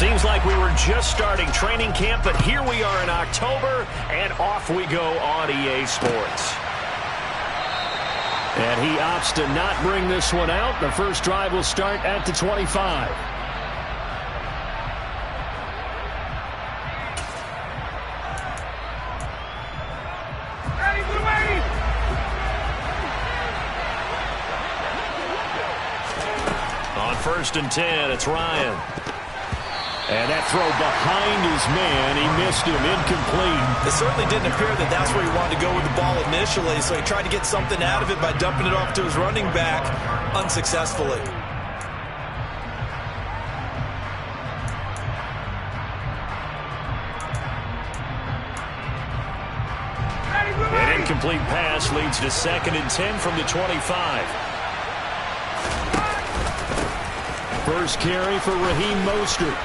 Seems like we were just starting training camp, but here we are in October, and off we go on EA Sports. And he opts to not bring this one out. The first drive will start at the 25. On 1st and 10, it's Ryan. And that throw behind his man, he missed him, incomplete. It certainly didn't appear that that's where he wanted to go with the ball initially, so he tried to get something out of it by dumping it off to his running back unsuccessfully. An incomplete pass leads to 2nd and 10 from the 25. First carry for Raheem Mostert.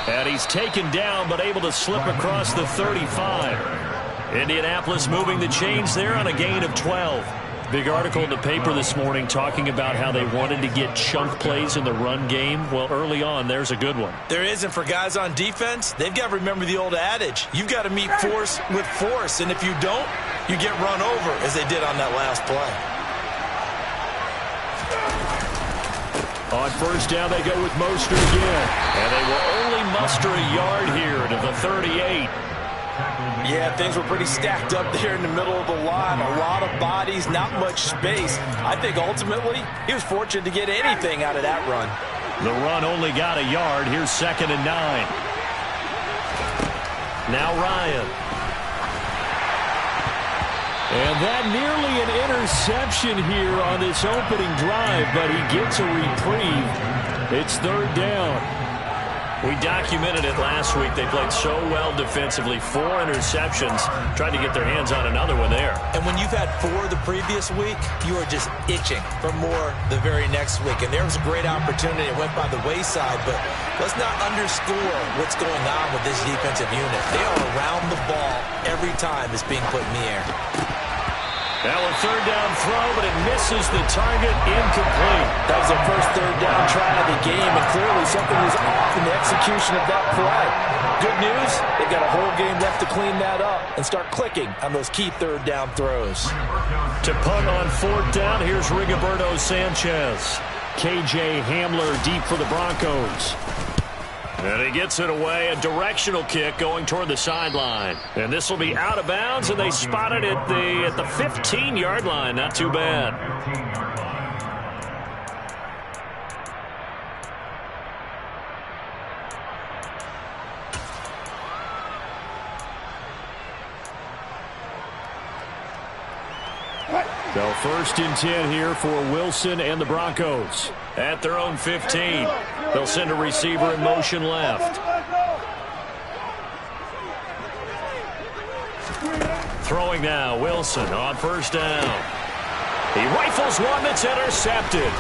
And he's taken down, but able to slip across the 35. Indianapolis moving the chains there on a gain of 12. Big article in the paper this morning talking about how they wanted to get chunk plays in the run game. Well, early on, there's a good one. There isn't for guys on defense. They've got to remember the old adage. You've got to meet force with force, and if you don't, you get run over, as they did on that last play. On 1st down, they go with Mostert again. And they will only muster a yard here to the 38. Yeah, things were pretty stacked up there in the middle of the line. A lot of bodies, not much space. I think ultimately he was fortunate to get anything out of that run. The run only got a yard. Here's 2nd and 9. Now Ryan. And that nearly an interception here on this opening drive, but he gets a reprieve. It's 3rd down. We documented it last week. They played so well defensively. 4 interceptions. Tried to get their hands on another one there. And when you've had 4 the previous week, you are just itching for more the very next week. And there was a great opportunity. It went by the wayside, but let's not underscore what's going on with this defensive unit. They are around the ball every time it's being put in the air. Now a 3rd down throw, but it misses the target, incomplete. That was their first 3rd down try of the game, and clearly something was off in the execution of that play. Good news, they've got a whole game left to clean that up and start clicking on those key 3rd down throws. To punt on 4th down, here's Rigoberto Sanchez. KJ Hamler deep for the Broncos. And he gets it away, a directional kick going toward the sideline. And this will be out of bounds, and they spot it at the 15-yard line. Not too bad. So 1st and 10 here for Wilson and the Broncos. At their own 15. They'll send a receiver in motion left. Throwing now, Wilson on 1st down. He rifles one that's intercepted.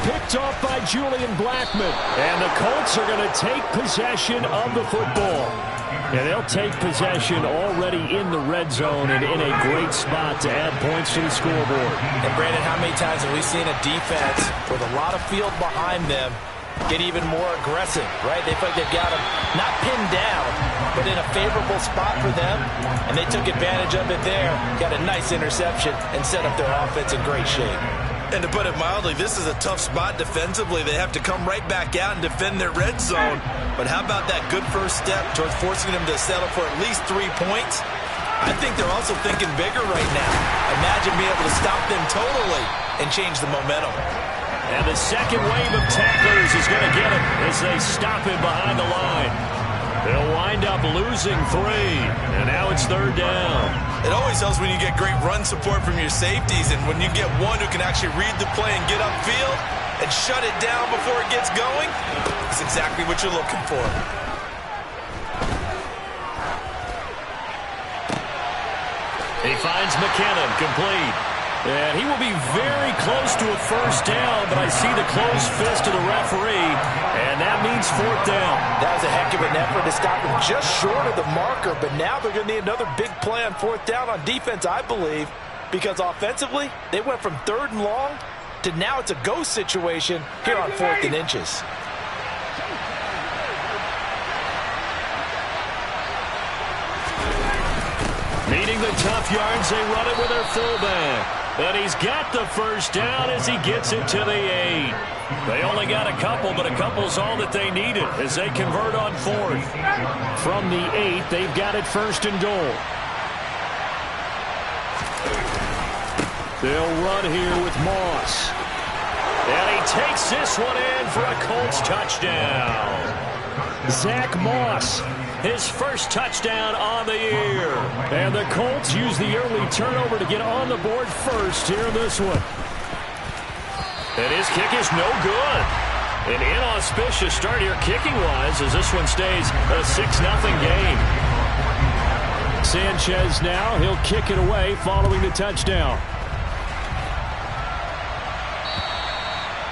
Picked off by Julian Blackmon. And the Colts are going to take possession of the football. And they'll take possession already in the red zone and in a great spot to add points to the scoreboard. And Brandon, how many times have we seen a defense with a lot of field behind them get even more aggressive, right? They feel like they've got them not pinned down, but in a favorable spot for them, and they took advantage of it there, got a nice interception, and set up their offense in great shape. And to put it mildly, this is a tough spot defensively. They have to come right back out and defend their red zone. But how about that good first step towards forcing them to settle for at least 3 points? I think they're also thinking bigger right now. Imagine being able to stop them totally and change the momentum. And the second wave of tacklers is going to get him as they stop him behind the line. They'll wind up losing 3, and now it's 3rd down. It always helps when you get great run support from your safeties, and when you get one who can actually read the play and get upfield and shut it down before it gets going, it's exactly what you're looking for. He finds McKinnon, complete. And he will be very close to a 1st down, but I see the closed fist of the referee, and that means 4th down. That was a heck of an effort to stop him just short of the marker, but now they're going to need another big play on 4th down on defense, I believe, because offensively, they went from 3rd and long to now it's a go situation here on 4th and inches. Needing the tough yards, they run it with their fullback. And he's got the first down as he gets it to the 8. They only got a couple, but a couple's all that they needed as they convert on 4th. From the 8, they've got it 1st and goal. They'll run here with Moss. And he takes this one in for a Colts touchdown. Zach Moss, his first touchdown on the year. And the Colts use the early turnover to get on the board first here in this one. And his kick is no good. An inauspicious start here kicking-wise as this one stays a 6-0 game. Sanchez now, he'll kick it away following the touchdown.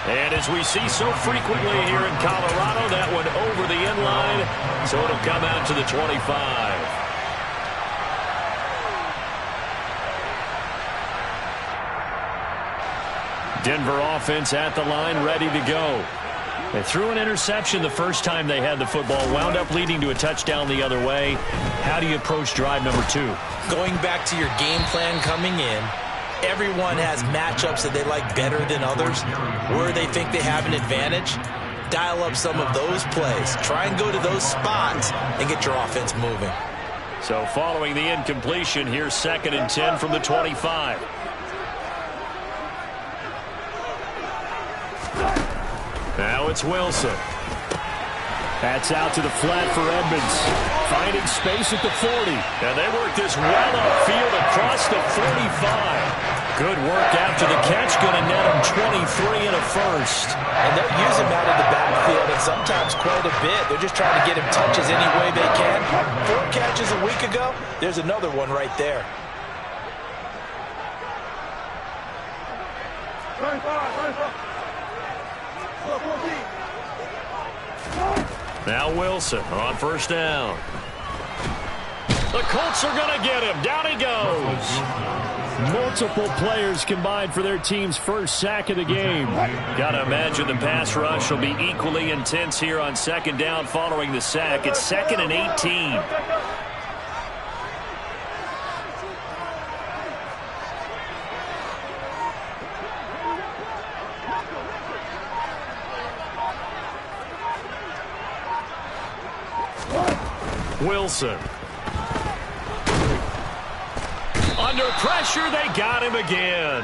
And as we see so frequently here in Colorado, that one over the end line, so it'll come out to the 25. Denver offense at the line, ready to go. They threw an interception the first time they had the football, wound up leading to a touchdown the other way. How do you approach drive number 2? Going back to your game plan coming in, everyone has matchups that they like better than others, where they think they have an advantage. Dial up some of those plays. Try and go to those spots and get your offense moving. So following the incompletion, here's 2nd and 10 from the 25. Now it's Wilson. That's out to the flat for Edmonds. Finding space at the 40. And they work this well upfield across the 45. Good work after the catch. Going to net him 23 and a first. And they'll use him out of the backfield, and sometimes quite a bit. They're just trying to get him touches any way they can. 4 catches a week ago. There's another one right there. Now Wilson on 1st down. The Colts are going to get him. Down he goes. Multiple players combined for their team's first sack of the game. Got to imagine the pass rush will be equally intense here on 2nd down following the sack. It's 2nd and 18. Wilson. Under pressure, they got him again.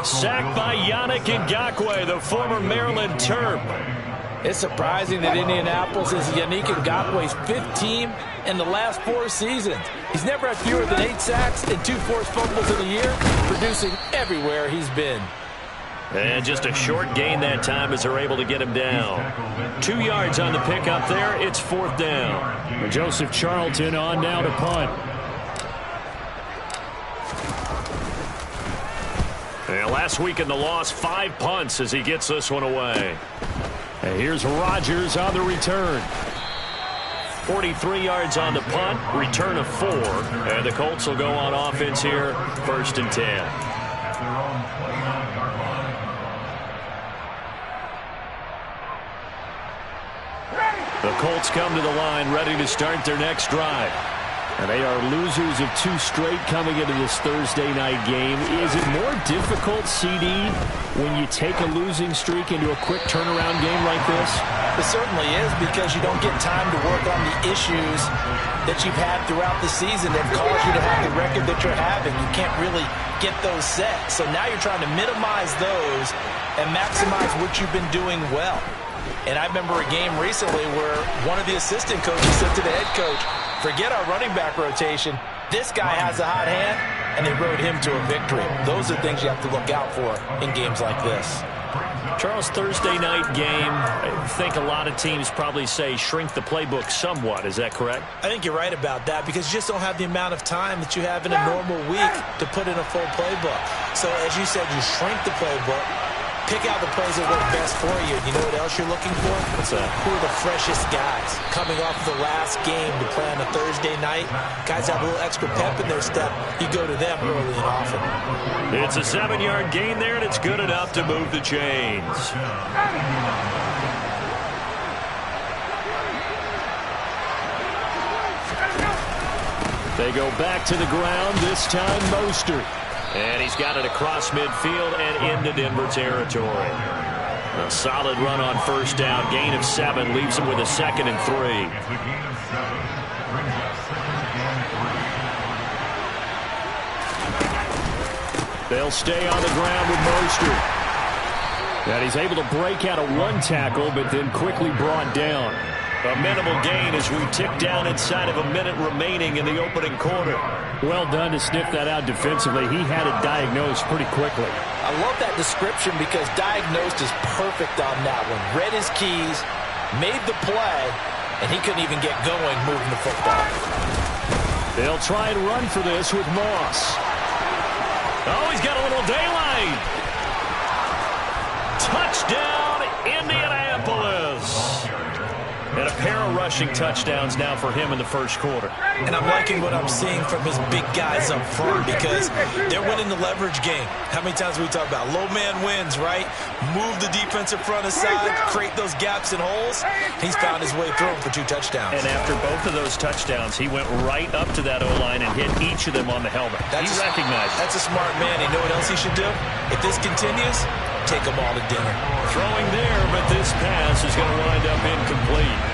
Sacked by Yannick Ngakoue, the former Maryland Terp. It's surprising that Indianapolis is Yannick Ngakoue's 5th team in the last 4 seasons. He's never had fewer than 8 sacks and 2 forced fumbles in a year, producing everywhere he's been. And just a short gain that time as they're able to get him down. 2 yards on the pickup there. It's 4th down. Joseph Charlton on now to punt. And last week in the loss, 5 punts as he gets this one away. And here's Rodgers on the return. 43 yards on the punt, return of 4. And the Colts will go on offense here, 1st and 10. The Colts come to the line ready to start their next drive. And they are losers of 2 straight coming into this Thursday night game. Is it more difficult, CD, when you take a losing streak into a quick turnaround game like this? It certainly is, because you don't get time to work on the issues that you've had throughout the season that caused you to have the record that you're having. You can't really get those set. So now you're trying to minimize those and maximize what you've been doing well. And I remember a game recently where one of the assistant coaches said to the head coach, forget our running back rotation. This guy has a hot hand, and they rode him to a victory. Those are things you have to look out for in games like this. Charles, Thursday night game, I think a lot of teams probably say shrink the playbook somewhat. Is that correct? I think you're right about that, because you just don't have the amount of time that you have in a normal week to put in a full playbook. So as you said, you shrink the playbook. Pick out the plays that work best for you. You know what else you're looking for? What's that? Who are the freshest guys coming off the last game to play on a Thursday night? Guys have a little extra pep in their step. You go to them early and often. It's a 7-yard gain there, and it's good enough to move the chains. They go back to the ground, this time Mostert. And he's got it across midfield and into Denver territory. A solid run on first down. Gain of 7 leaves him with a 2nd and 3. They'll stay on the ground with Mostert. And he's able to break out of 1 tackle, but then quickly brought down. A minimal gain as we tick down inside of a minute remaining in the opening quarter. Well done to sniff that out defensively. He had it diagnosed pretty quickly. I love that description because diagnosed is perfect on that one. Read his keys, made the play, and he couldn't even get going moving the football. They'll try and run for this with Moss. Oh, he's got a little daylight. Touchdown, Indianapolis. And a pair of rushing touchdowns now for him in the first quarter. And I'm liking what I'm seeing from his big guys up front because they're winning the leverage game. How many times we talk about low man wins, right? Move the defensive front aside, create those gaps and holes. He's found his way through them for 2 touchdowns. And after both of those touchdowns, he went right up to that O-line and hit each of them on the helmet. He recognized it. That's a smart man. You know what else he should do? If this continues, take them all to dinner. Throwing there, but this pass is going to wind up incomplete.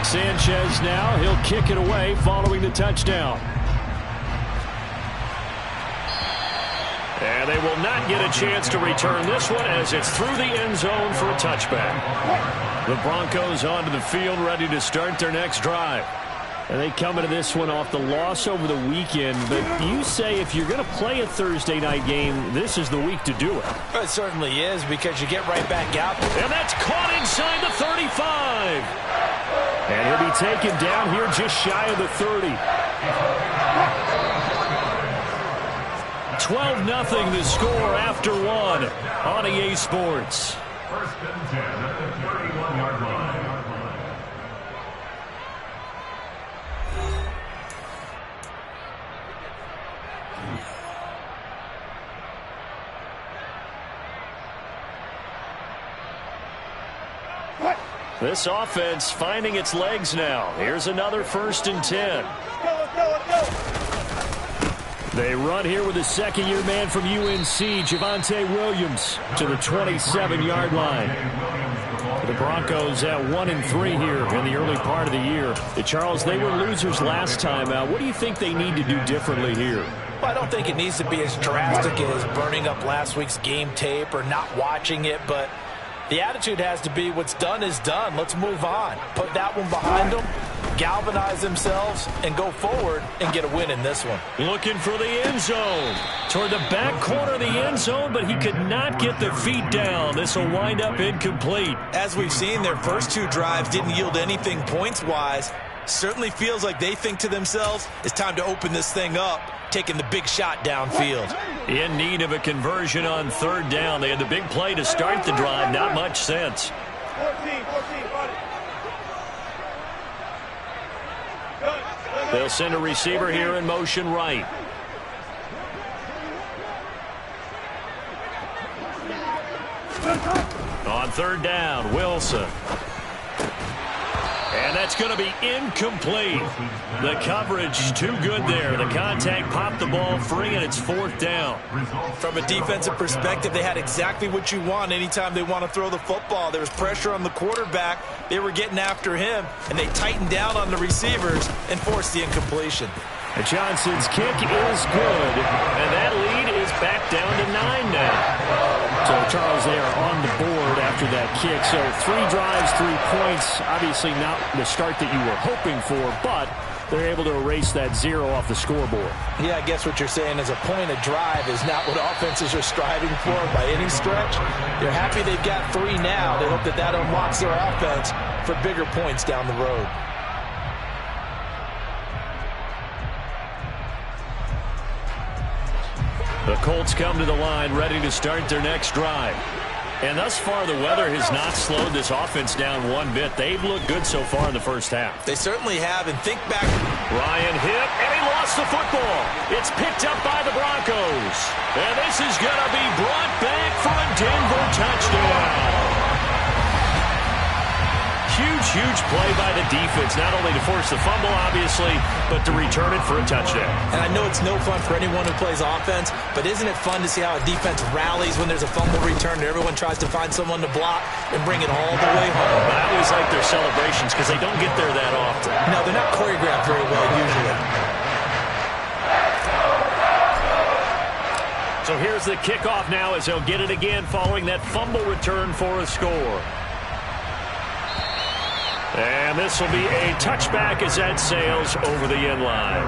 Sanchez now, he'll kick it away following the touchdown. And they will not get a chance to return this one as it's through the end zone for a touchback. The Broncos onto the field ready to start their next drive. And they come into this one off the loss over the weekend. But you say if you're going to play a Thursday night game, this is the week to do it. It certainly is because you get right back out. And that's caught inside the 35. And he'll be taken down here just shy of the 30. 12-0 the score after 1 on EA Sports. First and 10 at the 31-yard line. This offense finding its legs now. Here's another 1st and 10. They run here with a second-year man from UNC, Javonte Williams, to the 27-yard line. The Broncos at 1-3 here in the early part of the year. Charles, they were losers last time out. What do you think they need to do differently here? Well, I don't think it needs to be as drastic as burning up last week's game tape or not watching it, but the attitude has to be what's done is done. Let's move on. Put that one behind them, galvanize themselves, and go forward and get a win in this one. Looking for the end zone. Toward the back corner of the end zone, but he could not get the feet down. This will wind up incomplete. As we've seen, their first 2 drives didn't yield anything points-wise. Certainly feels like they think to themselves, it's time to open this thing up, taking the big shot downfield. In need of a conversion on 3rd down. They had the big play to start the drive. Not much sense. 14, They'll send a receiver here in motion right. On 3rd down, Wilson. And that's going to be incomplete. The coverage too good there. The contact popped the ball free, and it's 4th down. From a defensive perspective, they had exactly what you want anytime they want to throw the football. There was pressure on the quarterback. They were getting after him, and they tightened down on the receivers and forced the incompletion. Johnson's kick is good, and that lead is back down to 9 now. So, Charles, they are on the board after that kick. So 3 drives, 3 points. Obviously not the start that you were hoping for, but they're able to erase that 0 off the scoreboard. Yeah, I guess what you're saying is a point of drive is not what offenses are striving for by any stretch. They're happy they've got 3 now. They hope that that unlocks their offense for bigger points down the road. The Colts come to the line ready to start their next drive. And thus far, the weather has not slowed this offense down one bit. They've looked good so far in the first half. They certainly have, and think back. Ryan hit, and he lost the football. It's picked up by the Broncos. And this is going to be brought back for a Denver touchdown. huge, huge play by the defense, not only to force the fumble, obviously, but to return it for a touchdown. And I know it's no fun for anyone who plays offense, but isn't it fun to see how a defense rallies when there's a fumble return and everyone tries to find someone to block and bring it all the way home? But I always like their celebrations because they don't get there that often. No, they're not choreographed very well usually. So here's the kickoff now as he'll get it again following that fumble return for a score. And this will be a touchback as that sails over the end line.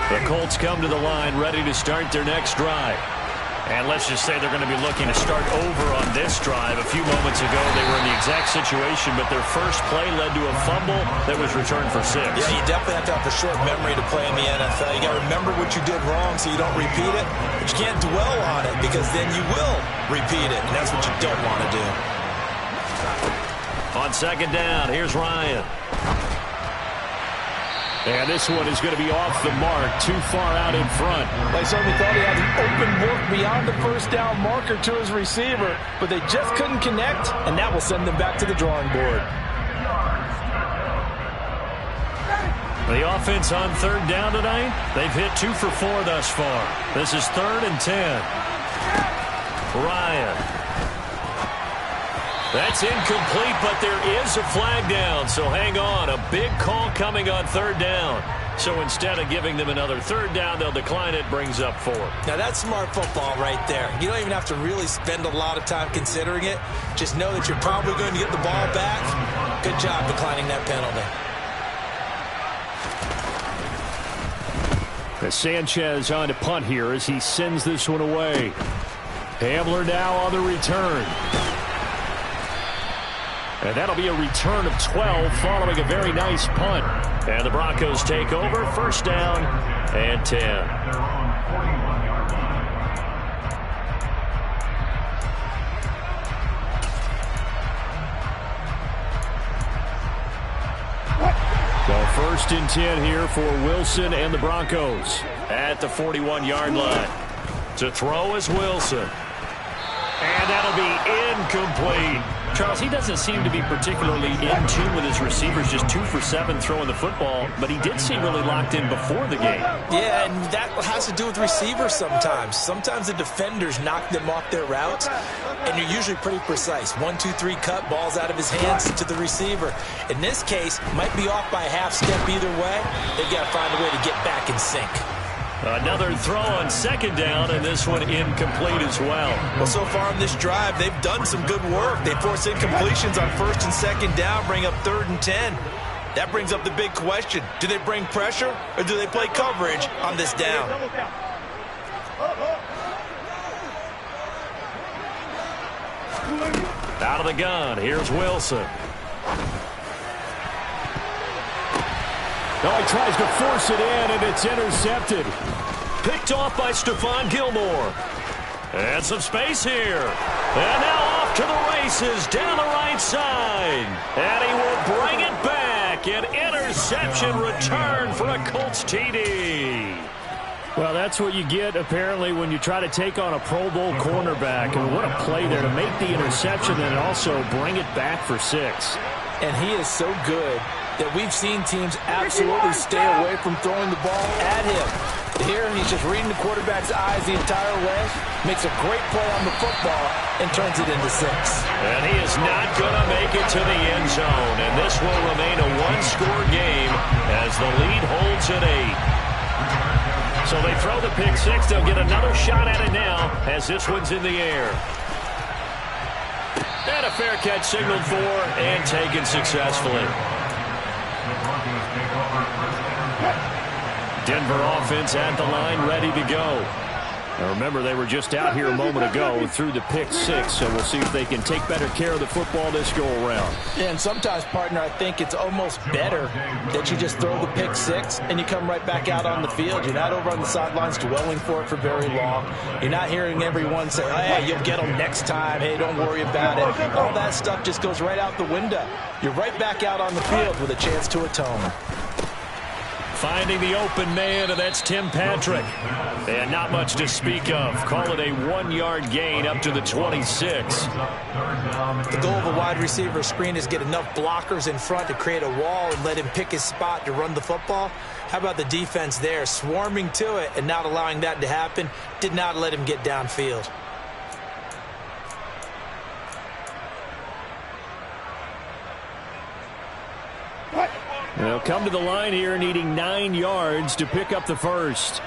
The Colts come to the line ready to start their next drive. And let's just say they're going to be looking to start over on this drive. A few moments ago, they were in the exact situation, but their first play led to a fumble that was returned for 6. Yeah, you definitely have to have a short memory to play in the NFL. You got to remember what you did wrong so you don't repeat it, but you can't dwell on it because then you will repeat it, and that's what you don't want to do. On second down, here's Ryan. And this one is going to be off the mark, too far out in front. They certainly thought he had an open look beyond the first down marker to his receiver, but they just couldn't connect, and that will send them back to the drawing board. The offense on third down tonight, they've hit 2 for 4 thus far. This is 3rd and 10. Ryan. That's incomplete, but there is a flag down, so hang on. A big call coming on third down. So instead of giving them another third down, they'll decline it, brings up 4. Now that's smart football right there. You don't even have to really spend a lot of time considering it. Just know that you're probably going to get the ball back. Good job declining that penalty. As Sanchez on to punt here as he sends this one away. Hamler now on the return. And that'll be a return of 12 following a very nice punt. And the Broncos take over, first down and 10. So first and 10 here for Wilson and the Broncos at the 41-yard line. To throw is Wilson. And that'll be incomplete. Charles, he doesn't seem to be particularly in tune with his receivers, just 2 for 7 throwing the football, but he did seem really locked in before the game. Yeah, and that has to do with receivers sometimes. Sometimes the defenders knock them off their routes, and you're usually pretty precise. 1, 2, 3 cut, balls out of his hands to the receiver. In this case, might be off by a half step either way. They've got to find a way to get back in sync. Another throw on second down, and this one incomplete as well. Well, so far on this drive, they've done some good work. They force incompletions on first and second down, bring up 3rd and 10. That brings up the big question. Do they bring pressure, or do they play coverage on this down? Out of the gun, here's Wilson. Now he tries to force it in, and it's intercepted. Picked off by Stephon Gilmore. And some space here. And now off to the races down the right side. And he will bring it back. An interception return for a Colts TD. Well, that's what you get, apparently, when you try to take on a Pro Bowl cornerback. And what a play there to make the interception and also bring it back for 6. And he is so good that we've seen teams absolutely stay away from throwing the ball at him. Here, he's just reading the quarterback's eyes the entire way, makes a great play on the football, and turns it into 6. And he is not going to make it to the end zone, and this will remain a one-score game as the lead holds at 8. So they throw the pick 6. They'll get another shot at it now as this one's in the air. And a fair catch signaled for and taken successfully. Denver offense at the line, ready to go. Now remember, they were just out here a moment ago through the pick 6, so we'll see if they can take better care of the football this go-around. Yeah, and sometimes, partner, I think it's almost better that you just throw the pick 6 and you come right back out on the field. You're not over on the sidelines dwelling for it for very long. You're not hearing everyone say, hey, you'll get them next time. Hey, don't worry about it. All that stuff just goes right out the window. You're right back out on the field with a chance to atone. Finding the open man, and that's Tim Patrick. And not much to speak of. Call it a 1-yard gain up to the 26. The goal of a wide receiver screen is get enough blockers in front to create a wall and let him pick his spot to run the football. How about the defense there, swarming to it and not allowing that to happen? Did not let him get downfield. They'll come to the line here needing 9 yards to pick up the first.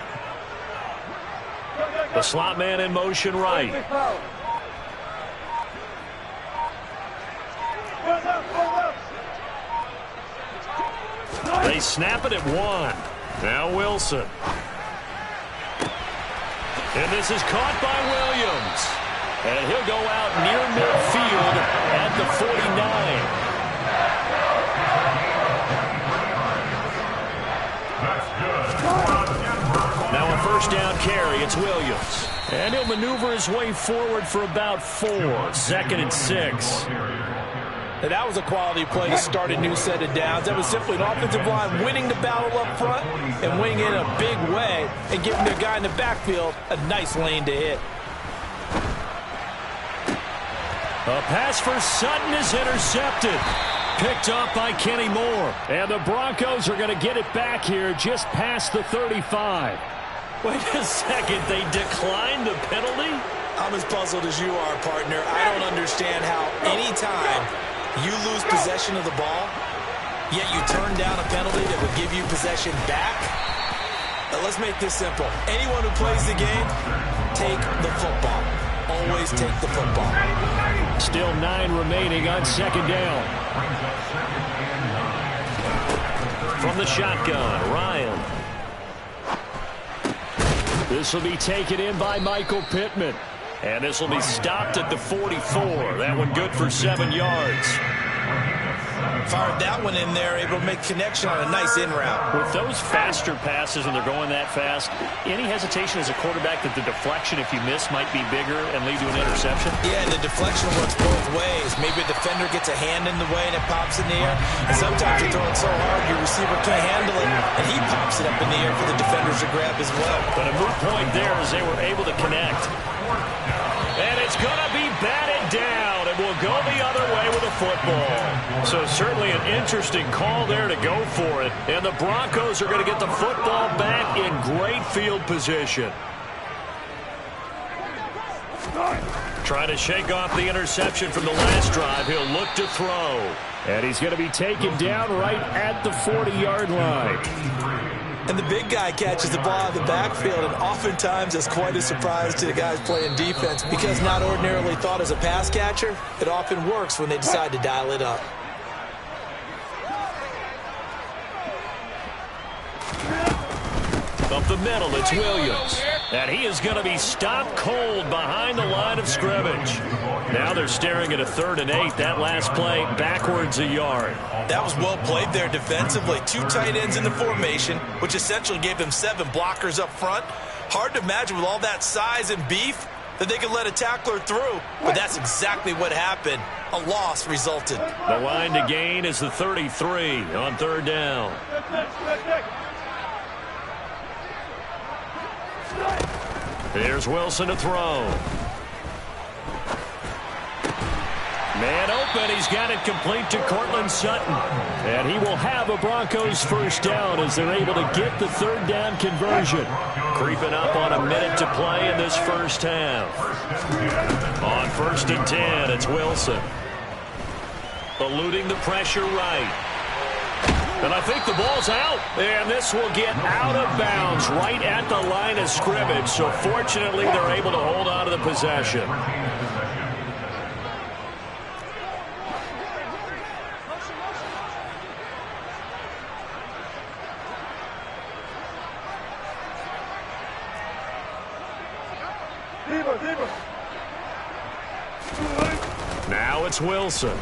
The slot man in motion right. They snap it at 1. Now Wilson. And this is caught by Williams. And he'll go out near midfield at the 49. Now a first down carry. It's Williams. And he'll maneuver his way forward for about 4. 2nd and 6. And that was a quality play to start a new set of downs. That was simply an offensive line winning the battle up front and winning it in a big way and giving their guy in the backfield a nice lane to hit. A pass for Sutton is intercepted. Picked off by Kenny Moore. And the Broncos are going to get it back here just past the 35. Wait a second. They declined the penalty? I'm as puzzled as you are, partner. I don't understand how any time you lose possession of the ball, yet you turn down a penalty that would give you possession back. Now let's make this simple. Anyone who plays the game, take the football. Always take the football. Still 9 remaining on 2nd down. From the shotgun, Ryan. This will be taken in by Michael Pittman. And this will be stopped at the 44. That one good for 7 yards. Fired that one in there, able to make connection on a nice in route. With those faster passes when they're going that fast, any hesitation as a quarterback that the deflection, if you miss, might be bigger and lead to an interception? Yeah, and the deflection works both ways. Maybe a defender gets a hand in the way and it pops in the air. And sometimes you throw it so hard your receiver can't handle it, and he pops it up in the air for the defenders to grab as well. But a moot point there as they were able to connect. And it's going to be batted down, and we'll go the other way with the football. So certainly an interesting call there to go for it. And the Broncos are going to get the football back in great field position. Trying to shake off the interception from the last drive. He'll look to throw. And he's going to be taken down right at the 40-yard line. And the big guy catches the ball out of the backfield, and oftentimes it's quite a surprise to the guys playing defense because not ordinarily thought as a pass catcher, it often works when they decide to dial it up. Up the middle, it's Williams. And he is going to be stopped cold behind the line of scrimmage. Now they're staring at a 3rd and 8. That last play backwards a yard. That was well played there defensively. 2 tight ends in the formation, which essentially gave them 7 blockers up front. Hard to imagine with all that size and beef that they could let a tackler through. But that's exactly what happened. A loss resulted. The line to gain is the 33 on 3rd down. Here's Wilson to throw. Man open. He's got it complete to Cortland Sutton. And he will have a Broncos first down as they're able to get the 3rd down conversion. Creeping up on a minute to play in this first half. On 1st and 10, it's Wilson. Eluding the pressure right. And I think the ball's out. And this will get out of bounds right at the line of scrimmage. So fortunately, they're able to hold on to the possession. Now it's Wilson.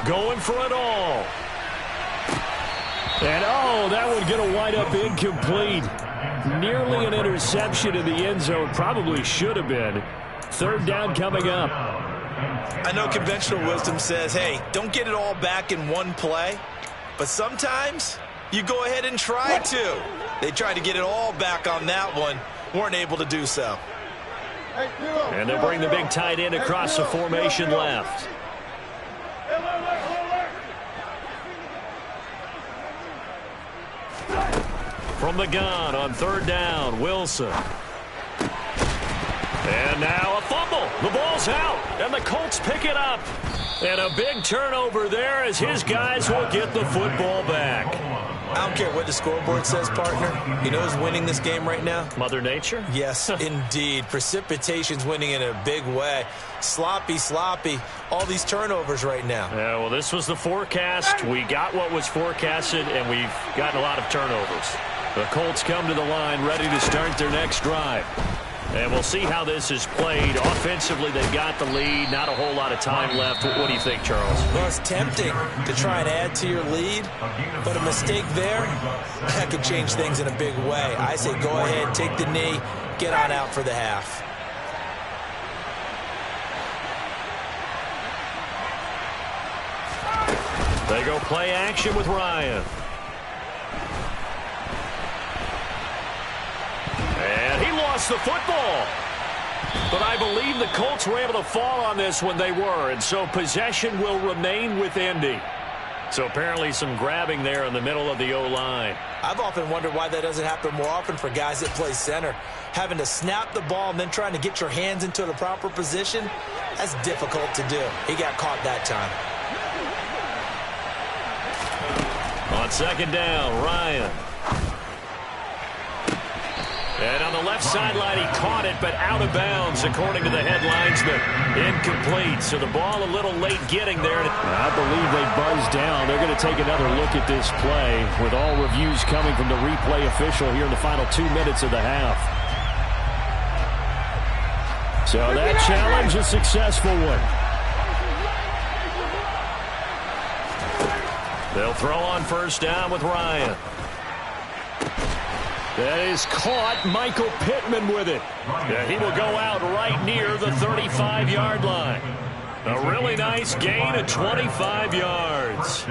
Going for it all. And, oh, that would get a wind-up incomplete. Nearly an interception in the end zone. Probably should have been. 3rd down coming up. I know conventional wisdom says, hey, don't get it all back in one play. But sometimes You go ahead and try to. They tried to get it all back on that one. Weren't able to do so. And they'll bring the big tight end across the formation left. From the gun on third down, Wilson. And now a fumble. The ball's out, and the Colts pick it up. And a big turnover there as his guys will get the football back. I don't care what the scoreboard says, partner. You know who's winning this game right now? Mother Nature? Yes, indeed. Precipitation's winning in a big way. Sloppy, all these turnovers right now. Yeah, well, this was the forecast. We got what was forecasted, and we've gotten a lot of turnovers. The Colts come to the line ready to start their next drive. And we'll see how this is played. Offensively, they've got the lead. Not a whole lot of time left. What do you think, Charles? Well, it's tempting to try and add to your lead, but a mistake there, that could change things in a big way. I say go ahead, take the knee, get on out for the half. They go play action with Ryan. And he lost the football. But I believe the Colts were able to fall on this when they were, and so possession will remain with Indy. So apparently some grabbing there in the middle of the O-line. I've often wondered why that doesn't happen more often for guys that play center. Having to snap the ball and then trying to get your hands into the proper position, that's difficult to do. He got caught that time. On second down, Ryan. And on the left sideline, he caught it, but out of bounds, according to the head linesman. Incomplete, so the ball a little late getting there. I believe they buzzed down. They're going to take another look at this play, with all reviews coming from the replay official here in the final 2 minutes of the half. So that challenge, a successful one. They'll throw on first down with Ryan. That is caught. Michael Pittman with it. Yeah, he will go out right near the 35-yard line. A really nice gain of 25 yards.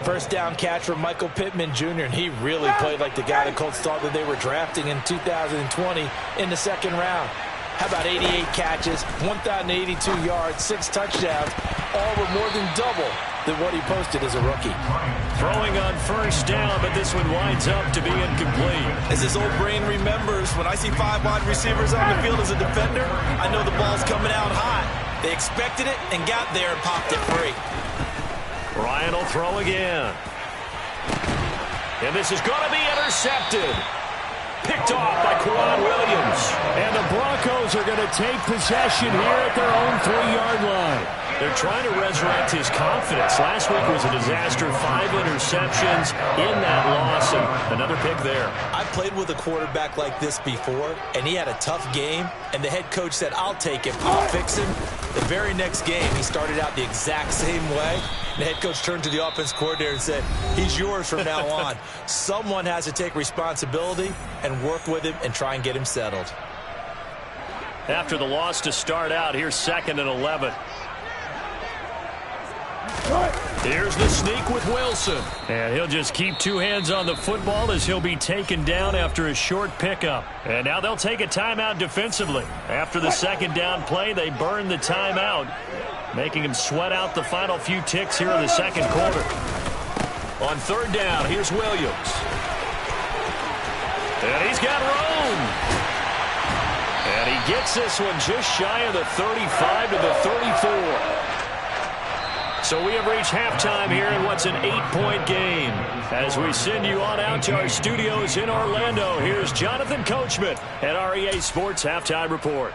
First down catch from Michael Pittman Jr., and he really played like the guy the Colts thought that they were drafting in 2020 in the second round. How about 88 catches, 1,082 yards, 6 touchdowns, all were more than double than what he posted as a rookie. Throwing on first down, but this one winds up to be incomplete. As his old brain remembers, when I see 5 wide receivers on the field as a defender, I know the ball's coming out hot. They expected it and got there and popped it free. Ryan will throw again. And this is going to be intercepted. Picked off by Quan Williams. And the Broncos are going to take possession here at their own 3-yard line. They're trying to resurrect his confidence. Last week was a disaster. 5 interceptions in that loss, and another pick there. I played with a quarterback like this before, and he had a tough game, and the head coach said, I'll take him, I'll fix him. The very next game, he started out the exact same way. The head coach turned to the offense coordinator and said, he's yours from now on. Someone has to take responsibility and work with him and try and get him settled. After the loss to start out, here's 2nd and 11. Here's the sneak with Wilson. And he'll just keep 2 hands on the football as he'll be taken down after a short pickup. And now they'll take a timeout defensively. After the second down play, they burn the timeout, making him sweat out the final few ticks here in the second quarter. On third down, here's Williams. And he's got room. And he gets this one just shy of the 35 to the 34. So we have reached halftime here in what's an 8-point game. As we send you on out to our studios in Orlando, here's Jonathan Coachman at REA Sports Halftime Report.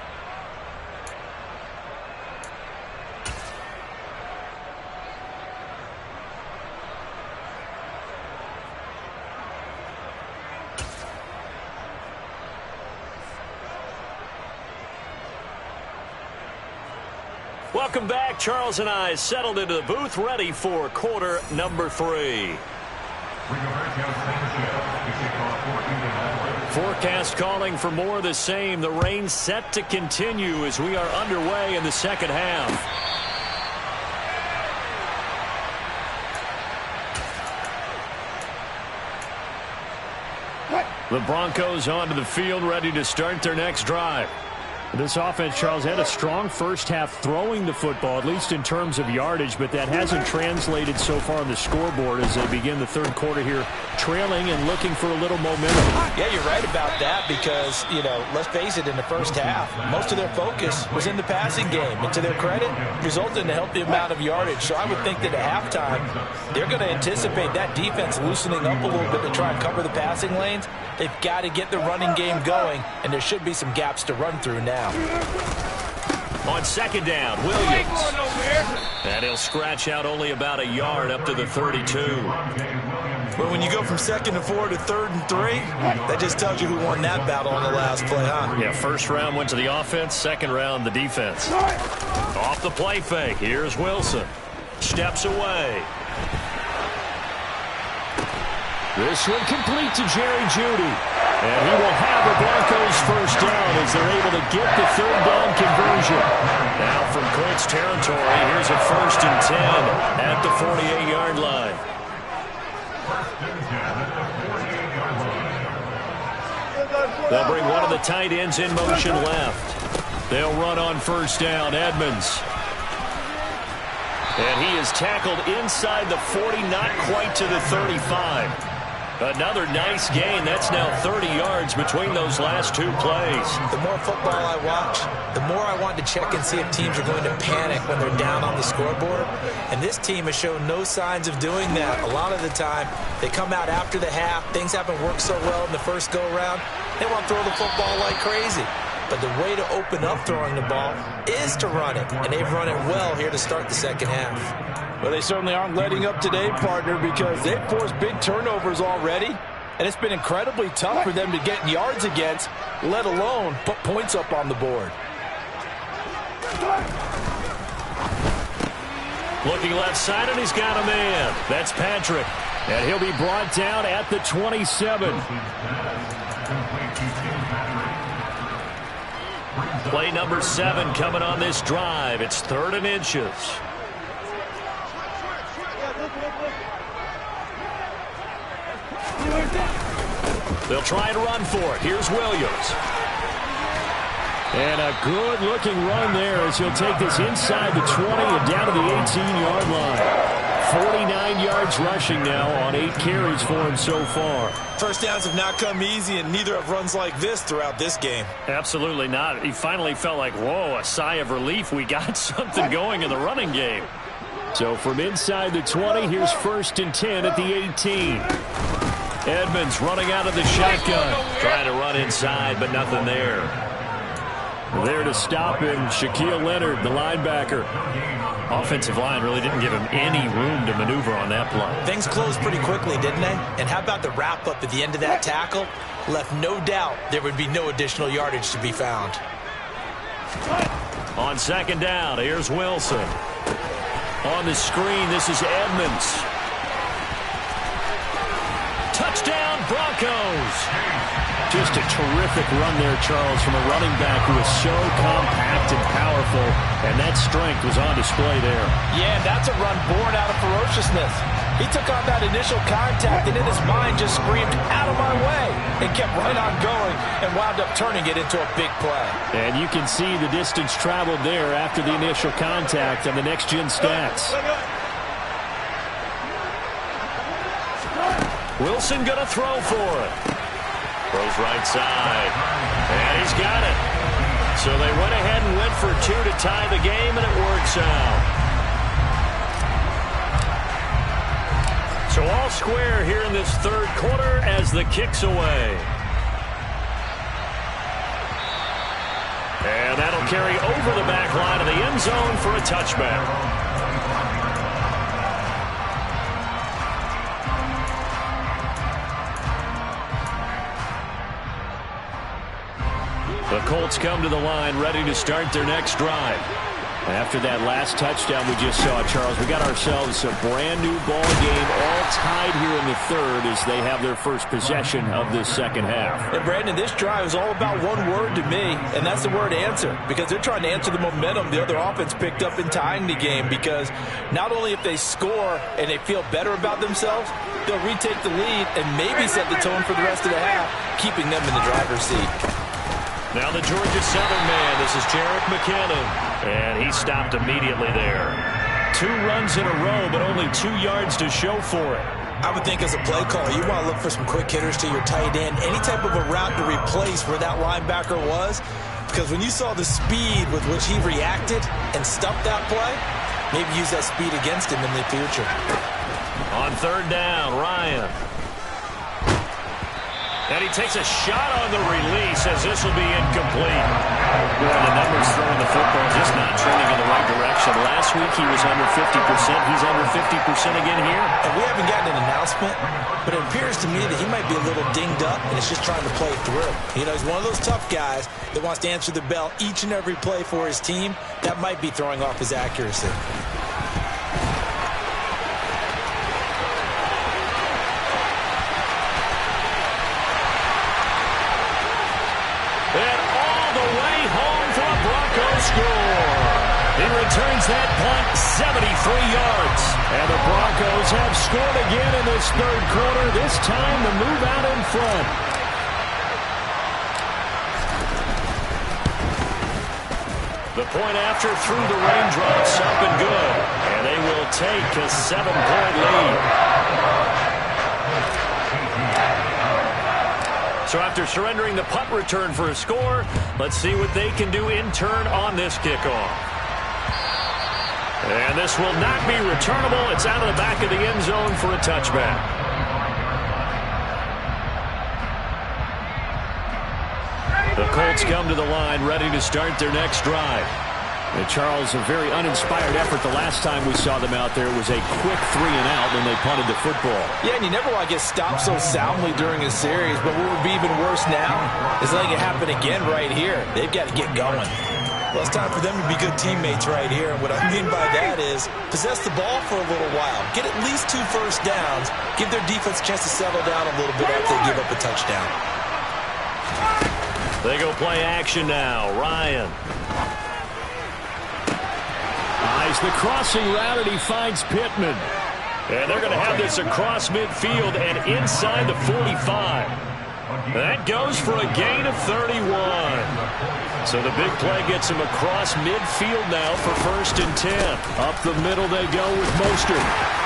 Welcome back. Charles and I settled into the booth, ready for quarter number 3. Forecast calling for more of the same. The rain set to continue as we are underway in the second half. The Broncos onto the field, ready to start their next drive. This offense, Charles, had a strong first half throwing the football, at least in terms of yardage, but that hasn't translated so far on the scoreboard as they begin the third quarter here, trailing and looking for a little momentum. Yeah, you're right about that because, let's face it, in the first half, most of their focus was in the passing game. And to their credit, resulted in a healthy amount of yardage. So I would think that at halftime, they're going to anticipate that defense loosening up a little bit to try and cover the passing lanes. They've got to get the running game going, and there should be some gaps to run through now. On second down, Williams. And he'll scratch out only about a yard up to the 32. But when you go from 2nd and 4 to 3rd and 3, that just tells you who won that battle on the last play, huh? Yeah, first round went to the offense, second round the defense. Off the play fake, here's Wilson. Steps away. This one complete to Jerry Jeudy. And he will have the Broncos first down as they're able to get the third down conversion. Now from Colts territory, here's a 1st and 10 at the 48-yard line. They'll bring one of the tight ends in motion left. They'll run on first down, Edmonds. And he is tackled inside the 40, not quite to the 35. Another nice gain. That's now 30 yards between those last two plays. The more football I watch, the more I want to check and see if teams are going to panic when they're down on the scoreboard. And this team has shown no signs of doing that. A lot of the time, they come out after the half. Things haven't worked so well in the first go-around. They want to throw the football like crazy. But the way to open up throwing the ball is to run it. And they've run it well here to start the second half. Well, they certainly aren't letting up today, partner, because they've forced big turnovers already. And it's been incredibly tough for them to get yards against, let alone put points up on the board. Looking left side, and he's got a man. That's Patrick. And he'll be brought down at the 27. Play number 7 coming on this drive. It's 3rd and inches. They'll try and run for it. Here's Williams. And a good-looking run there as he'll take this inside the 20 and down to the 18-yard line. 49 yards rushing now on 8 carries for him so far. First downs have not come easy, and neither have runs like this throughout this game. Absolutely not. He finally felt like, whoa, a sigh of relief. We got something going in the running game. So from inside the 20, here's 1st and 10 at the 18. Edmonds running out of the shotgun. Trying to run inside, but nothing there. There to stop him, Shaquille Leonard, the linebacker. Offensive line really didn't give him any room to maneuver on that play. Things closed pretty quickly, didn't they? And how about the wrap-up at the end of that tackle? Left no doubt there would be no additional yardage to be found. On second down, here's Wilson. On the screen, this is Edmonds. Touchdown, Broncos. Just a terrific run there, Charles, from a running back who is so compact and powerful, and that strength was on display there. Yeah, that's a run born out of ferociousness. He took on that initial contact, and in his mind just screamed, out of my way, and kept right on going and wound up turning it into a big play. And you can see the distance traveled there after the initial contact on the next-gen stats. Wilson going to throw for it. Throws right side. And he's got it. So they went ahead and went for 2 to tie the game, and it works out. So all square here in this third quarter as the kick's away. And that'll carry over the back line of the end zone for a touchback. The Colts come to the line ready to start their next drive. After that last touchdown we just saw, Charles, we got ourselves a brand new ball game, all tied here in the third as they have their first possession of this second half. And Brandon, this drive is all about one word to me, and that's the word answer, because they're trying to answer the momentum the other offense picked up in tying the game, because not only if they score and they feel better about themselves, they'll retake the lead and maybe set the tone for the rest of the half, keeping them in the driver's seat. Now the Georgia Southern man, this is Jarek McKinnon, and he stopped immediately there. 2 runs in a row, but only 2 yards to show for it. I would think as a play caller, you want to look for some quick hitters to your tight end, any type of a route to replace where that linebacker was, because when you saw the speed with which he reacted and stuffed that play, maybe use that speed against him in the future. On third down, Ryan. And he takes a shot on the release as this will be incomplete. Boy, the numbers throwing the football just not trending in the right direction. Last week he was under 50%. He's under 50% again here. And we haven't gotten an announcement, but it appears to me that he might be a little dinged up and is just trying to play through. You know, he's one of those tough guys that wants to answer the bell each and every play for his team. That might be throwing off his accuracy. And all the way home for a Broncos score. He returns that punt 73 yards. And the Broncos have scored again in this third quarter. This time the move out in front. The point after through the raindrops up and good. And they will take a 7-point lead. So after surrendering the punt return for a score, let's see what they can do in turn on this kickoff. And this will not be returnable. It's out of the back of the end zone for a touchback. The Colts come to the line ready to start their next drive. And Charles, a very uninspired effort the last time we saw them out there. It was a quick 3-and-out when they punted the football. Yeah, and you never want to get stopped so soundly during a series, but what would be even worse now is letting it happen again right here. They've got to get going. Well, it's time for them to be good teammates right here. And what I mean by that is possess the ball for a little while. Get at least 2 first downs. Give their defense a chance to settle down a little bit after they give up a touchdown. They go play action now. Ryan. Eyes the crossing route, and he finds Pittman. And they're going to have this across midfield and inside the 45. That goes for a gain of 31. So the big play gets him across midfield now for 1st and 10. Up the middle they go with Mostert.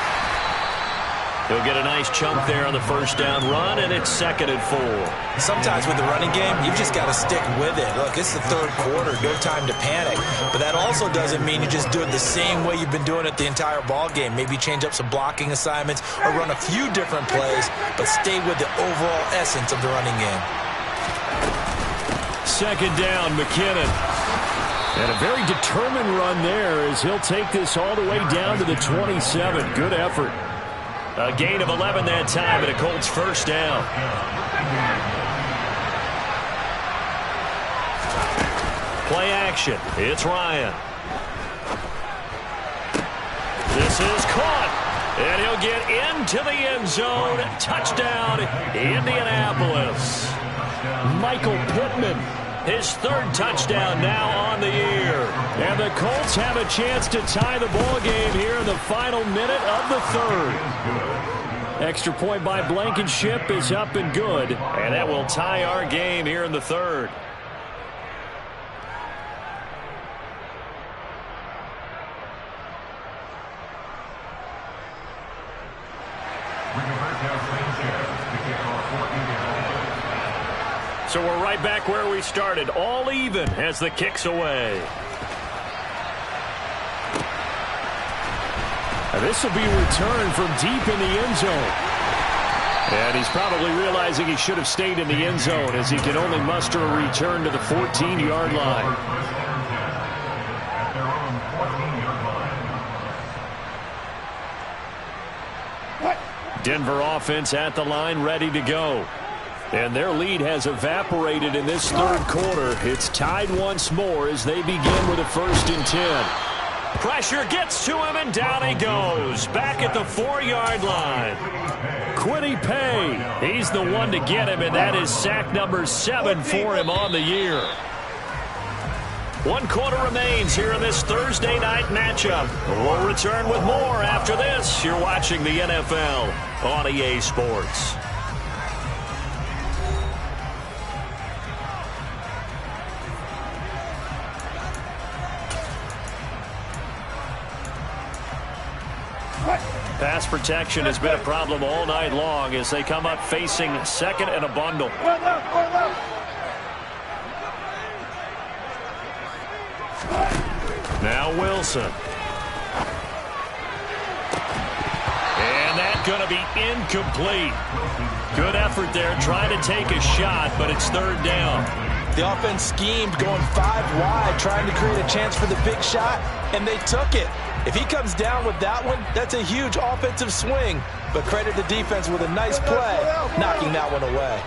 He'll get a nice chunk there on the first down run, and it's 2nd and 4. Sometimes with the running game, you've just got to stick with it. Look, it's the third quarter, no time to panic. But that also doesn't mean you just do it the same way you've been doing it the entire ball game. Maybe change up some blocking assignments or run a few different plays, but stay with the overall essence of the running game. 2nd down, McKinnon. And a very determined run there as he'll take this all the way down to the 27. Good effort. A gain of 11 that time, and a Colts first down. Play action. It's Ryan. This is caught. And he'll get into the end zone. Touchdown, Indianapolis. Michael Pittman. His 3rd touchdown now on the year. And the Colts have a chance to tie the ball game here in the final minute of the 3rd. Extra point by Blankenship is up and good. And that will tie our game here in the 3rd. So we're right back where we started, all even as the kick's away. And this will be returned from deep in the end zone. And he's probably realizing he should have stayed in the end zone as he can only muster a return to the 14-yard line. Denver offense at the line, ready to go. And their lead has evaporated in this third quarter. It's tied once more as they begin with a 1st and 10. Pressure gets to him, and down he goes. Back at the 4-yard line. Quiddy Pay, he's the one to get him, and that is sack number 7 for him on the year. 1 quarter remains here in this Thursday night matchup. We'll return with more after this. You're watching the NFL on EA Sports. Pass protection has been a problem all night long as they come up facing second and a bundle. Now Wilson. And that's going to be incomplete. Good effort there trying to take a shot, but it's 3rd down. The offense schemed going 5 wide, trying to create a chance for the big shot, and they took it. If he comes down with that one, that's a huge offensive swing. But credit the defense with a nice play, knocking that one away.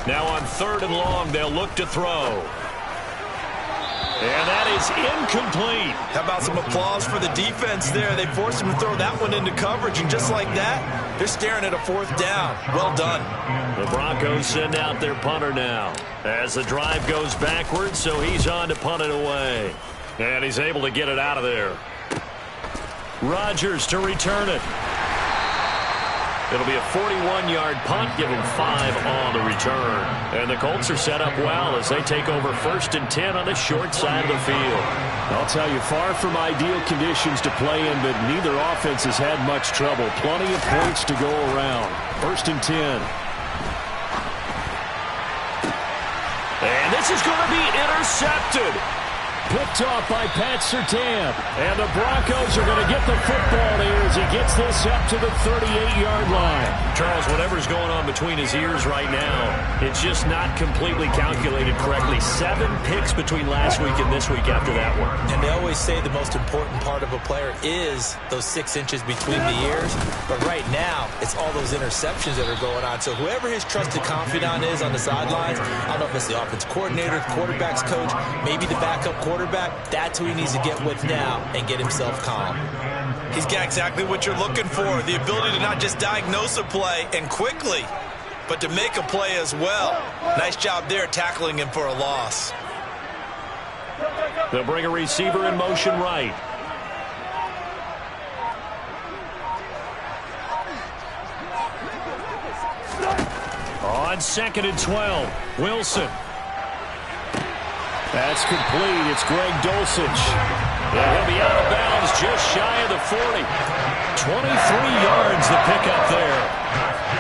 Now on 3rd and long, they'll look to throw. And that is incomplete. How about some applause for the defense there? They forced him to throw that one into coverage, and just like that, they're staring at a 4th down. Well done. The Broncos send out their punter now as the drive goes backwards, so he's on to punt it away. And he's able to get it out of there. Rodgers to return it. It'll be a 41-yard punt, give him 5 on the return. And the Colts are set up well as they take over 1st and 10 on the short side of the field. I'll tell you, far from ideal conditions to play in, but neither offense has had much trouble. Plenty of points to go around. 1st and 10. And this is going to be intercepted. Picked off by Pat Surtain. And the Broncos are going to get the football here as he gets this up to the 38-yard line. Charles, whatever's going on between his ears right now, it's just not completely calculated correctly. 7 picks between last week and this week after that one. And they always say the most important part of a player is those 6 inches between the ears. But right now, it's all those interceptions that are going on. So whoever his trusted confidant is on the sidelines, I don't know if it's the offense coordinator, the quarterback's coach, maybe the backup quarterback, that's who he needs to get with now and get himself calm. He's got exactly what you're looking for, the ability to not just diagnose a play and quickly, but to make a play as well. Nice job there tackling him for a loss. They'll bring a receiver in motion right. On 2nd and 12, Wilson. That's complete. It's Greg Dulcich. Yeah, he'll be out of bounds just shy of the 40. 23 yards the pickup there.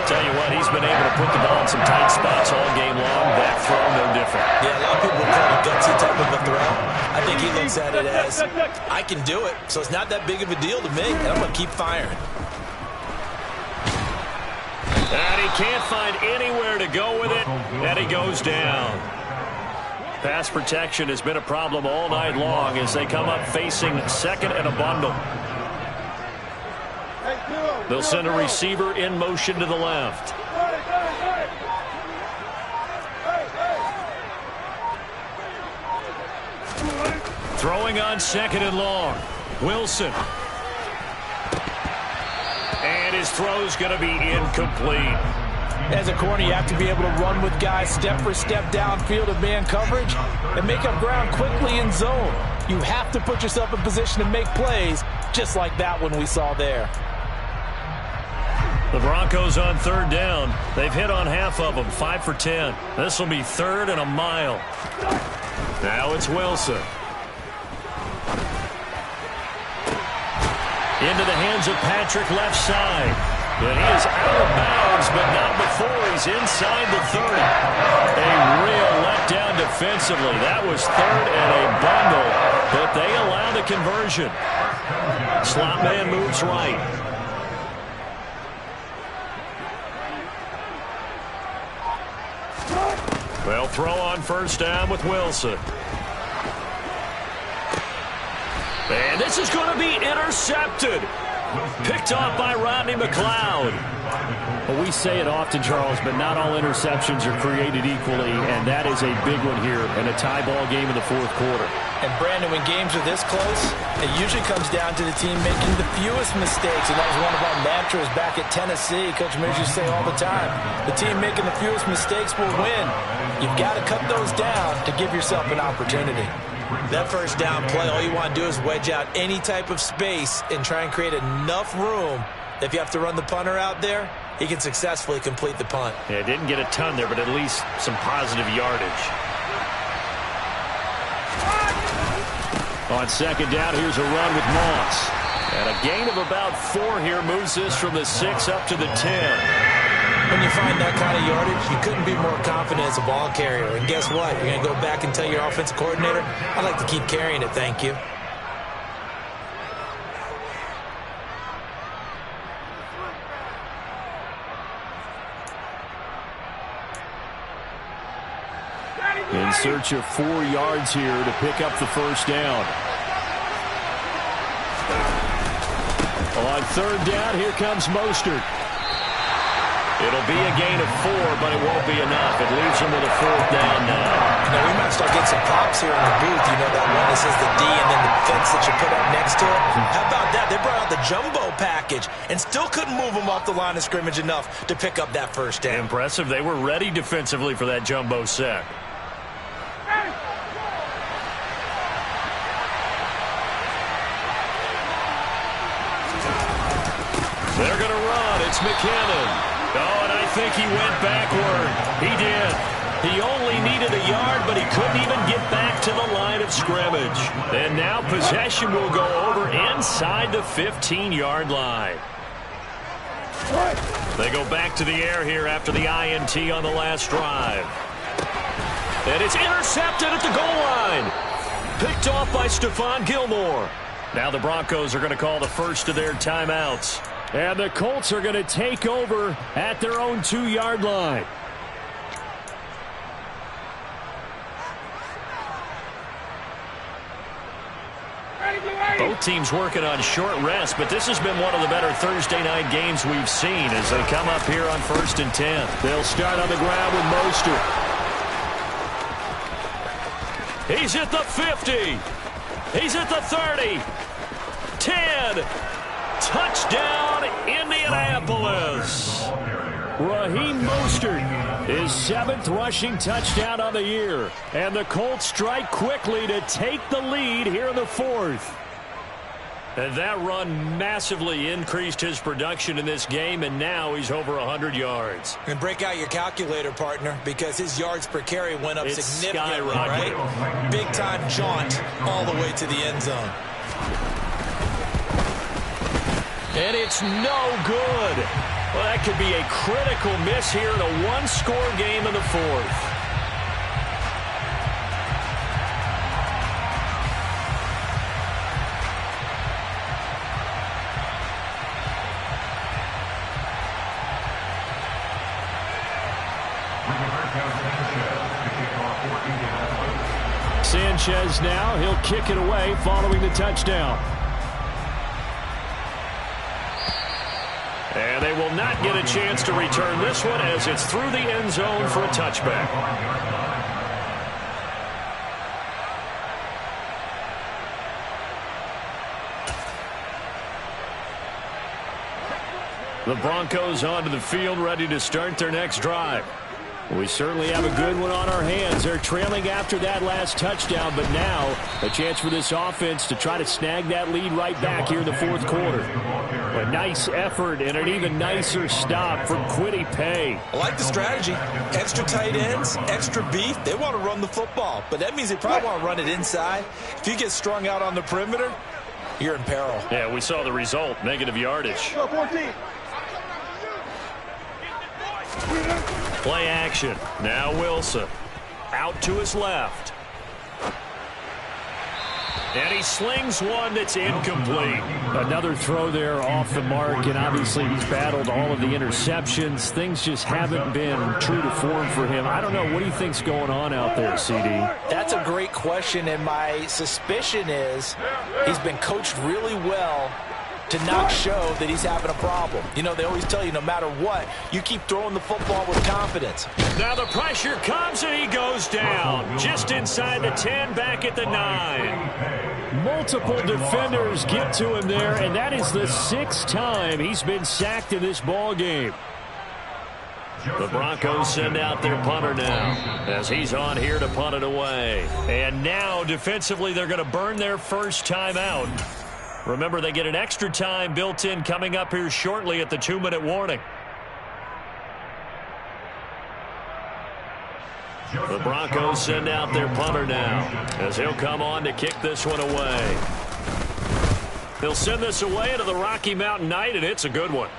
Tell you what, he's been able to put the ball in some tight spots all game long. That throw, no different. Yeah, a lot of people call it a gutsy type of a throw. I think he looks at it as, I can do it, so it's not that big of a deal to me, and I'm going to keep firing. And he can't find anywhere to go with it, and he goes down. Pass protection has been a problem all night long as they come up facing 2nd and a bundle. They'll send a receiver in motion to the left. Throwing on 2nd and long. Wilson. And his throw's going to be incomplete. As a corner, you have to be able to run with guys step for step downfield of man coverage and make up ground quickly in zone. You have to put yourself in position to make plays, just like that one we saw there. The Broncos on 3rd down. They've hit on half of them, 5 for 10. This will be 3rd and a mile. Now it's Wilson. Into the hands of Patrick left side. And he is out of bounds, but not before he's inside the 30. A real letdown defensively. That was 3rd and a bundle, but they allow the conversion. Slot man moves right. They'll throw on 1st down with Wilson. And this is going to be intercepted. Picked off by Rodney McLeod. Well, we say it often, Charles, but not all interceptions are created equally, and that is a big one here in a tie ball game in the fourth quarter. And, Brandon, when games are this close, it usually comes down to the team making the fewest mistakes, and that was one of our mantras back at Tennessee. Coach Mears used to say all the time, the team making the fewest mistakes will win. You've got to cut those down to give yourself an opportunity. That first down play, all you want to do is wedge out any type of space and try and create enough room that if you have to run the punter out there, he can successfully complete the punt. Yeah, didn't get a ton there, but at least some positive yardage. On second down, here's a run with Moss. And a gain of about 4 here moves this from the 6 up to the 10. When you find that kind of yardage, you couldn't be more confident as a ball carrier. And guess what? You're going to go back and tell your offensive coordinator, I'd like to keep carrying it, thank you. In search of 4 yards here to pick up the first down. On third down, here comes Mostert. It'll be a gain of 4, but it won't be enough. It leaves him with a 4th down now. Now, we might start getting some props here in the booth. You know that one that says the D and then the fence that you put up next to it? How about that? They brought out the jumbo package and still couldn't move them off the line of scrimmage enough to pick up that first down. Impressive. They were ready defensively for that jumbo set. They're going to run. It's McKinnon. Oh, and I think he went backward. He did. He only needed a yard, but he couldn't even get back to the line of scrimmage. And now possession will go over inside the 15-yard line. They go back to the air here after the INT on the last drive. And it's intercepted at the goal line. Picked off by Stephon Gilmore. Now the Broncos are going to call the first of their timeouts. And the Colts are going to take over at their own 2-yard line. Both teams working on short rest, but this has been one of the better Thursday night games we've seen as they come up here on 1st and 10. They'll start on the ground with Mostert. He's at the 50. He's at the 30. 10. Touchdown, Indianapolis. Raheem Mostert, his 7th rushing touchdown on the year. And the Colts strike quickly to take the lead here in the 4th. And that run massively increased his production in this game, and now he's over 100 yards. And break out your calculator, partner, because his yards per carry went up significantly, right? Big-time jaunt all the way to the end zone. And it's no good. Well, that could be a critical miss here in a one-score game in the 4th. Sanchez now, he'll kick it away following the touchdown. And they will not get a chance to return this one as it's through the end zone for a touchback. The Broncos onto the field, ready to start their next drive. We certainly have a good one on our hands. They're trailing after that last touchdown, but now a chance for this offense to try to snag that lead right back here in the 4th quarter. A nice effort and an even nicer stop from Kwity Paye. I like the strategy. Extra tight ends, extra beef. They want to run the football, but that means they probably want to run it inside. If you get strung out on the perimeter, you're in peril. Yeah, we saw the result, negative yardage. Play action. Now Wilson. Out to his left. And he slings one that's incomplete. Another throw there off the mark, and obviously he's battled all of the interceptions. Things just haven't been true to form for him. I don't know. What do you think's going on out there, CD? That's a great question, and my suspicion is he's been coached really well to not show that he's having a problem. You know, they always tell you no matter what, you keep throwing the football with confidence. Now the pressure comes and he goes down. Just inside the 10, back at the 9. Multiple defenders get to him there, and that is the 6th time he's been sacked in this ball game. The Broncos send out their punter now as he's on here to punt it away. And now defensively they're going to burn their first time out. Remember, they get an extra time built in coming up here shortly at the 2-minute warning. The Broncos send out their punter now as he'll come on to kick this one away. They'll send this away into the Rocky Mountain night, and it's a good one.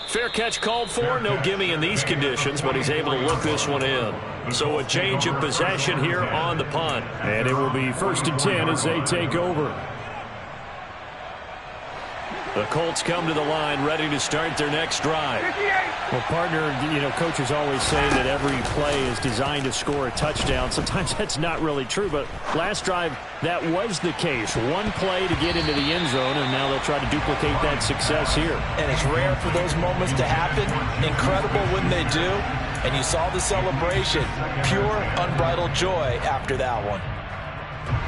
Fair catch called for. No gimme in these conditions, but he's able to look this one in. So a change of possession here on the punt. And it will be 1st and 10 as they take over. The Colts come to the line ready to start their next drive. Well, partner, you know, coaches always say that every play is designed to score a touchdown. Sometimes that's not really true, but last drive, that was the case. One play to get into the end zone, and now they'll try to duplicate that success here. And it's rare for those moments to happen. Incredible when they do. And you saw the celebration. Pure, unbridled joy after that one.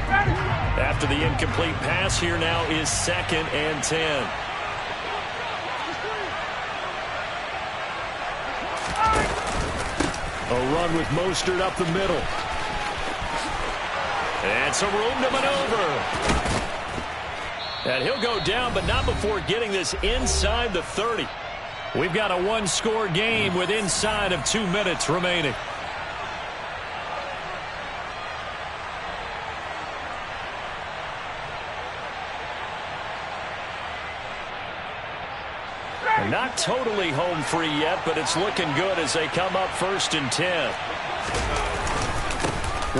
After the incomplete pass, here now is 2nd and 10. A run with Mostert up the middle. And some room to maneuver. And he'll go down, but not before getting this inside the 30. We've got a one-score game with inside of 2 minutes remaining. Not totally home free yet, but it's looking good as they come up 1st and 10.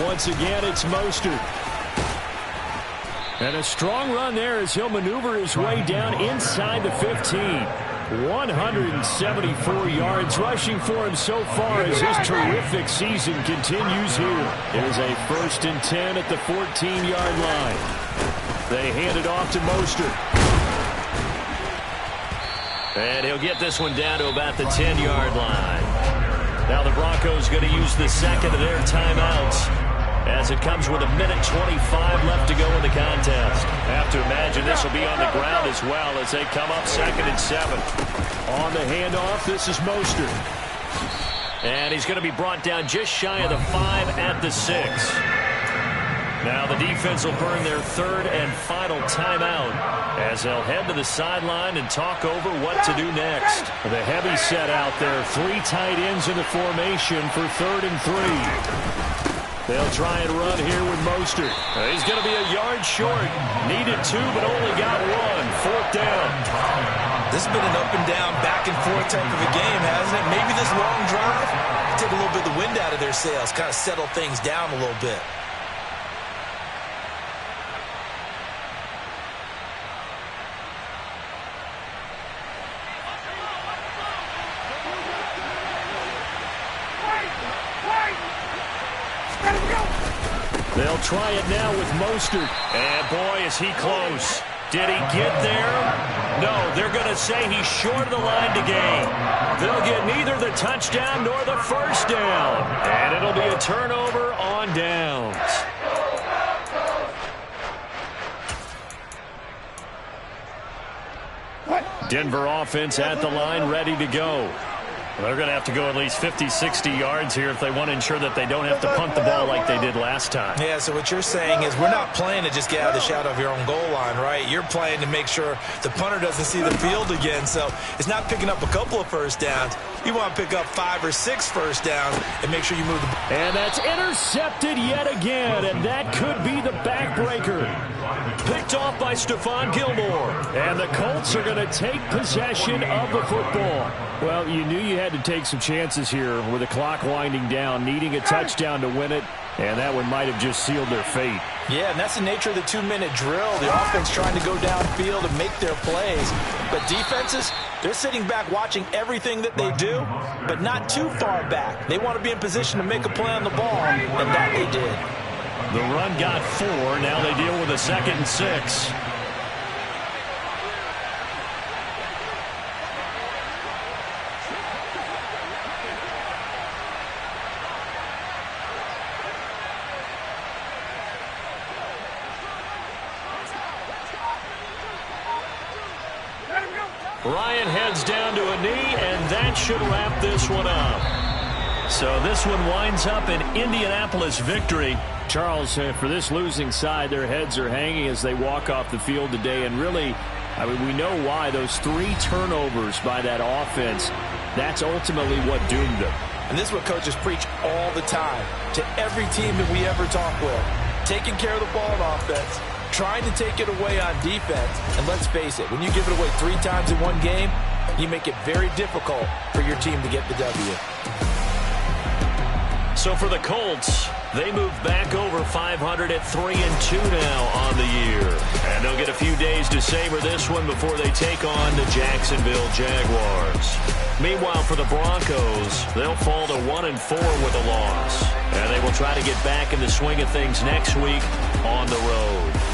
Once again, it's Mostert. And a strong run there as he'll maneuver his way down inside the 15. 174 yards rushing for him so far as his terrific season continues here. It is a 1st and 10 at the 14-yard line. They hand it off to Mostert. And he'll get this one down to about the 10-yard line. Now the Broncos going to use the second of their timeouts as it comes with 1:25 left to go in the contest. Have to imagine this will be on the ground as well as they come up 2nd and 7. On the handoff, this is Mostert. And he's going to be brought down just shy of the 5 at the 6. Now the defense will burn their 3rd and final timeout as they'll head to the sideline and talk over what to do next. The heavy set out there. 3 tight ends in the formation for 3rd and 3. They'll try and run here with Mostert. He's going to be a yard short. Needed 2, but only got 1. 4th down. This has been an up and down, back and forth type of a game, hasn't it? Maybe this long drive take a little bit of the wind out of their sails, kind of settle things down a little bit. They'll try it now with Mostert. And boy, is he close. Did he get there? No, they're going to say he's short of the line to gain. They'll get neither the touchdown nor the first down. And it'll be a turnover on downs. Denver offense at the line, ready to go. They're going to have to go at least 50, 60 yards here if they want to ensure that they don't have to punt the ball like they did last time. Yeah, so what you're saying is we're not playing to just get out of the shadow of your own goal line, right? You're playing to make sure the punter doesn't see the field again. So it's not picking up a couple of first downs. You want to pick up 5 or 6 first downs and make sure you move the ball. And that's intercepted yet again, and that could be the backbreaker. Picked off by Stephon Gilmore. And the Colts are going to take possession of the football. Well, you knew you had to take some chances here with the clock winding down, needing a touchdown to win it. And that one might have just sealed their fate. Yeah, and that's the nature of the 2-minute drill. The offense trying to go downfield and make their plays. But defenses, they're sitting back watching everything that they do, but not too far back. They want to be in position to make a play on the ball, and that they did. The run got 4. Now they deal with a 2nd and 6. Ryan heads down to a knee, and that should wrap this one up. So this one winds up in Indianapolis victory. Charles, for this losing side, their heads are hanging as they walk off the field today. And really, I mean, we know why. Those 3 turnovers by that offense, that's ultimately what doomed them. And this is what coaches preach all the time to every team that we ever talk with. Taking care of the ball on offense, trying to take it away on defense. And let's face it, when you give it away 3 times in one game, you make it very difficult for your team to get the W. So for the Colts, they move back over 500 at 3-2 now on the year. And they'll get a few days to savor this one before they take on the Jacksonville Jaguars. Meanwhile, for the Broncos, they'll fall to 1-4 with a loss. And they will try to get back in the swing of things next week on the road.